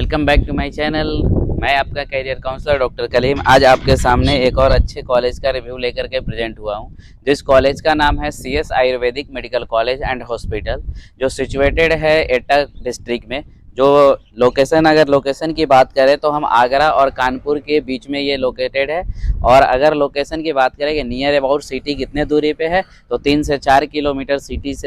Welcome back to my channel. मैं आपका career counsellor doctor Kaleem आज आपके सामने एक और अच्छे कॉलेज का रिव्यू लेकर के प्रेजेंट हुआ हूं। जिस कॉलेज का नाम है CS Ayurvedic medical college and hospital, जो सिचुएटेड है एटा डिस्ट्रिक्ट में। जो अगर लोकेशन की बात करें तो हम आगरा और कानपुर के बीच में ये लोकेटेड है। और अगर लोकेशन की बात करें कि नियर अबाउट सिटी कितने दूरी पे है, तो 3 से 4 किलोमीटर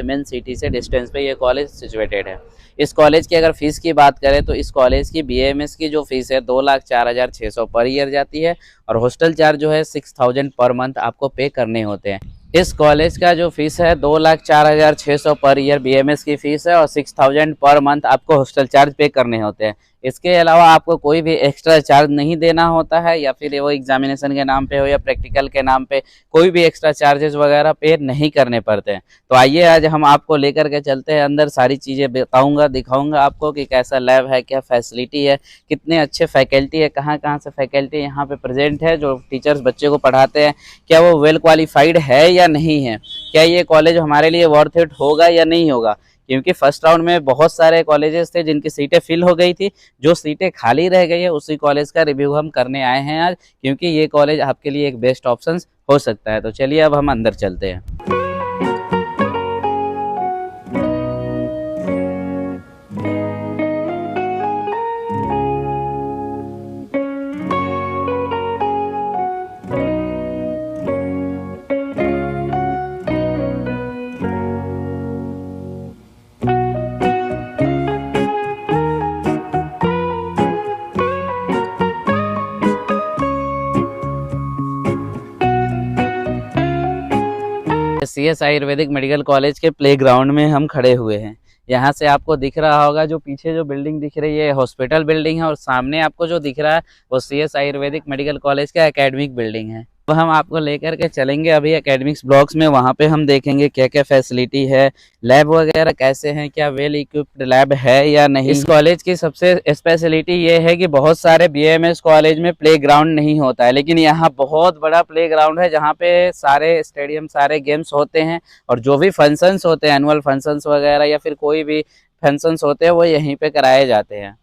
मेन सिटी से डिस्टेंस पे ये कॉलेज सिचुएटेड है। इस कॉलेज की अगर फीस की बात करें तो इस कॉलेज की BAMS की जो फीस है 2,04,600 पर ईयर जाती है। और हॉस्टल चार्ज जो है 6,000 पर मंथ आपको पे करने होते हैं। इस कॉलेज का जो फीस है 2,04,600 पर ईयर BAMS की फीस है और 6,000 पर मंथ आपको हॉस्टल चार्ज पे करने होते हैं। इसके अलावा आपको कोई भी एक्स्ट्रा चार्ज नहीं देना होता है, या फिर वो एग्जामिनेशन के नाम पे हो या प्रैक्टिकल के नाम पे कोई भी एक्स्ट्रा चार्जेस वगैरह पे नहीं करने पड़ते हैं। तो आइए आज हम आपको लेकर के चलते हैं अंदर, सारी चीज़ें बताऊंगा, दिखाऊंगा आपको कि कैसा लैब है, क्या फैसिलिटी है, कितने अच्छे फैकल्टी है, कहाँ कहाँ से फैकल्टी यहाँ पे प्रेजेंट है, जो टीचर्स बच्चे को पढ़ाते हैं क्या वो वेल क्वालिफाइड है या नहीं है, क्या ये कॉलेज हमारे लिए वर्थ इट होगा या नहीं होगा। क्योंकि फर्स्ट राउंड में बहुत सारे कॉलेजेस थे जिनकी सीटें फिल हो गई थी, जो सीटें खाली रह गई है उसी कॉलेज का रिव्यू हम करने आए हैं आज, क्योंकि ये कॉलेज आपके लिए एक बेस्ट ऑप्शन हो सकता है। तो चलिए अब हम अंदर चलते हैं। CS आयुर्वेदिक मेडिकल कॉलेज के प्लेग्राउंड में हम खड़े हुए हैं। यहाँ से आपको दिख रहा होगा जो पीछे जो बिल्डिंग दिख रही है हॉस्पिटल बिल्डिंग है, और सामने आपको जो दिख रहा है वो CS आयुर्वेदिक मेडिकल कॉलेज का एकेडमिक बिल्डिंग है। तो हम आपको लेकर के चलेंगे अभी एकेडमिक्स ब्लॉक्स में, वहाँ पे हम देखेंगे क्या क्या फैसिलिटी है, लैब वगैरह कैसे हैं, क्या वेल इक्विप्ड लैब है या नहीं। इस कॉलेज की सबसे स्पेशलिटी ये है कि बहुत सारे BAMS कॉलेज में प्लेग्राउंड नहीं होता है, लेकिन यहाँ बहुत बड़ा प्लेग्राउंड है जहाँ पे सारे स्टेडियम, सारे गेम्स होते हैं। और जो भी फंक्शंस होते हैं, एनुअल फंक्शंस वगैरह या फिर कोई भी फंक्शंस होते हैं, वो यहीं पे कराए जाते हैं।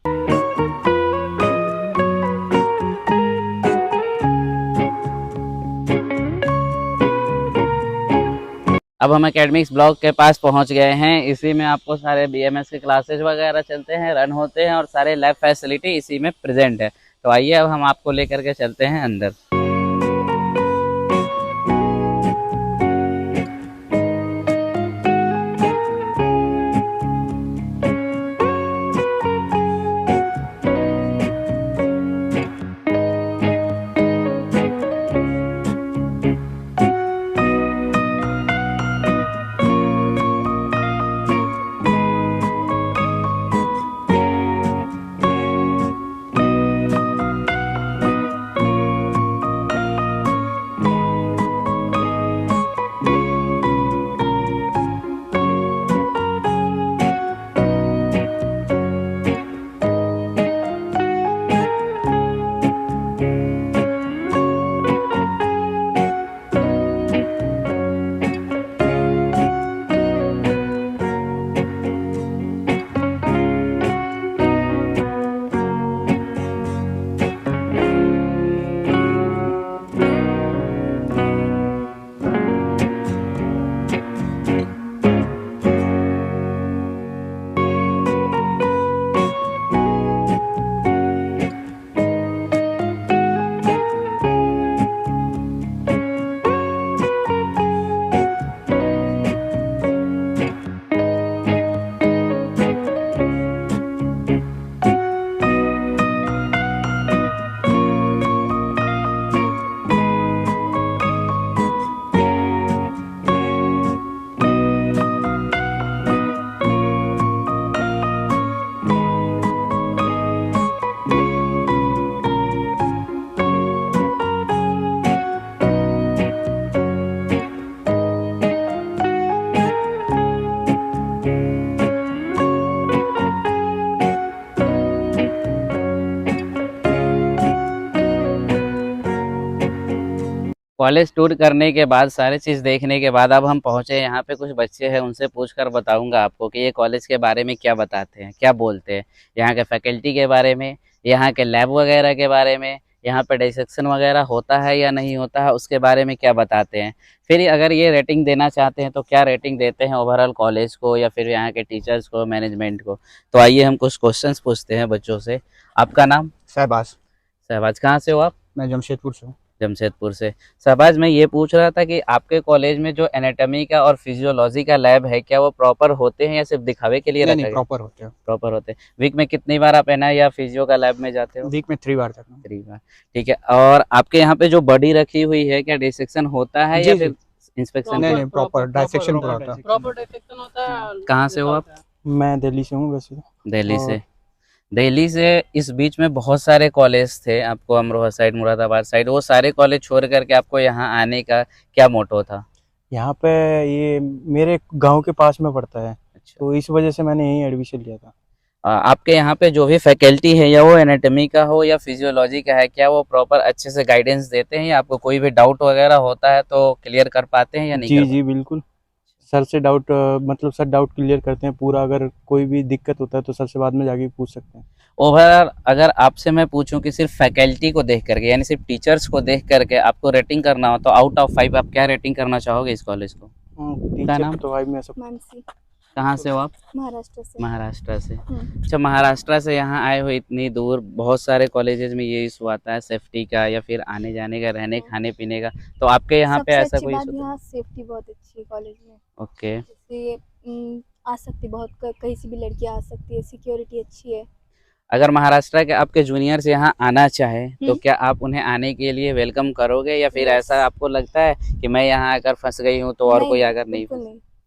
अब हम एकेडमिक्स ब्लॉक के पास पहुंच गए हैं। इसी में आपको सारे BAMS के क्लासेज वगैरह चलते हैं, रन होते हैं, और सारे लैब फैसिलिटी इसी में प्रेजेंट है। तो आइए अब हम आपको लेकर के चलते हैं अंदर। कॉलेज टूर करने के बाद, सारी चीज़ देखने के बाद अब हम पहुँचे यहाँ पे। कुछ बच्चे हैं, उनसे पूछकर बताऊंगा आपको कि ये कॉलेज के बारे में क्या बताते हैं, क्या बोलते हैं, यहाँ के फैकल्टी के बारे में, यहाँ के लैब वगैरह के बारे में, यहाँ पे डिसेक्शन वगैरह होता है या नहीं होता है उसके बारे में क्या बताते हैं। फिर अगर ये रेटिंग देना चाहते हैं तो क्या रेटिंग देते हैं ओवरऑल कॉलेज को या फिर यहाँ के टीचर्स को, मैनेजमेंट को। तो आइए हम कुछ क्वेश्चंस पूछते हैं बच्चों से। आपका नाम? शहबाज। शहबाज, कहाँ से हो आप? मैं जमशेदपुर से हूँ। जमशेदपुर से। शहबाज, मैं ये पूछ रहा था कि आपके कॉलेज में जो एनाटॉमी का और फिजियोलॉजी का लैब है, क्या वो प्रॉपर होते हैं या सिर्फ दिखावे के लिए रखा नहीं, गया? प्रॉपर होते हैं। प्रॉपर होते हैं। वीक में कितनी बार आप एना या फिजियो का लैब में जाते हो? वीक में 3 बार जाता हूँ। 3 बार, ठीक है। और आपके यहाँ पे जो बॉडी रखी हुई है, क्या डिसेक्शन होता है या फिर इंस्पेक्शन? नहीं, प्रॉपर डाइसेक्शन पूरा होता है। प्रॉपर डिसेक्शन होता है। कहाँ से हो आप? मैं दिल्ली से हूँ वैसे। दिल्ली से। दिल्ली से इस बीच में बहुत सारे कॉलेज थे, आपको अमरोहा साइड, मुरादाबाद साइड, वो सारे कॉलेज छोड़ करके आपको यहाँ आने का क्या मोटो था? यहाँ पे ये मेरे गांव के पास में पड़ता है, अच्छा। तो इस वजह से मैंने यहीं एडमिशन लिया था। आपके यहाँ पे जो भी फैकल्टी है, या वो एनाटॉमी का हो या फिजियोलॉजी का है, क्या वो प्रॉपर अच्छे से गाइडेंस देते हैं या आपको कोई भी डाउट वगैरह होता है तो क्लियर कर पाते हैं या नहीं? जी बिल्कुल। सर से डाउट मतलब सर डाउट क्लियर करते हैं पूरा। अगर कोई भी दिक्कत होता है तो सर से बाद में जाके पूछ सकते हैं। ओवरऑल अगर आपसे मैं पूछूं कि सिर्फ फैकल्टी को देख करके, यानी सिर्फ टीचर्स को देख करके आपको रेटिंग करना हो, तो आउट ऑफ 5 आप क्या रेटिंग करना चाहोगे इस कॉलेज को? टीचर नाम? तो भाई मैं सब। मानसी। कहाँ से हो आप? महाराष्ट्र से। महाराष्ट्र से। अच्छा, महाराष्ट्र से यहाँ आए हो इतनी दूर। बहुत सारे कॉलेजेस में ये इशू आता है सेफ्टी का या फिर आने जाने का, रहने खाने पीने का, तो आपके यहाँ पे ऐसा कोई इशू? यहाँ सेफ्टी बहुत अच्छी है कॉलेज में। ओके। जैसे आ सकती बहुत कहीं से भी लड़की आ सकती है, सिक्योरिटी अच्छी है। अगर महाराष्ट्र के आपके जूनियर्स यहाँ आना चाहे तो क्या आप उन्हें आने के लिए वेलकम करोगे या फिर ऐसा आपको लगता है कि मैं यहाँ आकर फंस गई हूँ तो और कोई अगर नहीं?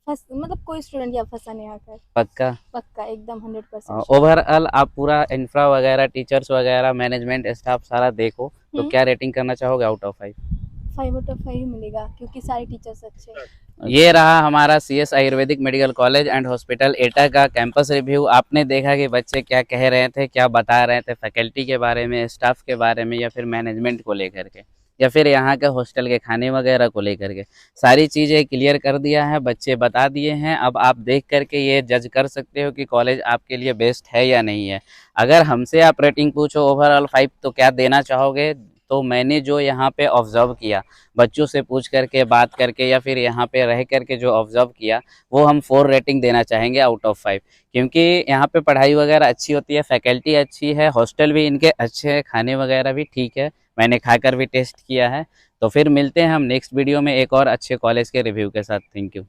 मतलब कोई स्टूडेंट यहाँ फंसा नहीं आकर। पक्का एकदम 100%। ओवरऑल आप पूरा इंफ्रा वगैरह, टीचर्स वगैरह, मैनेजमेंट स्टाफ सारा देखो तो क्या रेटिंग करना चाहोगे आउट ऑफ 5? 5 आउट ऑफ 5 ही मिलेगा क्योंकि सारे टीचर्स अच्छे हैं। ये रहा हमारा CS Ayurvedic medical college and hospital एटा का कैंपस रिव्यू। आपने देखा कि बच्चे क्या कह रहे थे, क्या बता रहे थे फैकल्टी के बारे में, स्टाफ के बारे में, या फिर मैनेजमेंट को लेकर के, या फिर यहाँ के हॉस्टल के खाने वगैरह को लेकर के। सारी चीज़ें क्लियर कर दिया है, बच्चे बता दिए हैं। अब आप देख करके ये जज कर सकते हो कि कॉलेज आपके लिए बेस्ट है या नहीं है। अगर हमसे आप रेटिंग पूछो ओवरऑल 5 तो क्या देना चाहोगे? तो मैंने जो यहाँ पे ऑब्जर्व किया, बच्चों से पूछ करके, बात करके, या फिर यहाँ पे रह करके जो ऑब्जर्व किया, वो हम 4 रेटिंग देना चाहेंगे आउट ऑफ 5। क्योंकि यहाँ पे पढ़ाई वगैरह अच्छी होती है, फैकल्टी अच्छी है, हॉस्टल भी इनके अच्छे हैं, खाने वगैरह भी ठीक है, मैंने खाकर भी टेस्ट किया है। तो फिर मिलते हैं हम नेक्स्ट वीडियो में एक और अच्छे कॉलेज के रिव्यू के साथ। Thank you.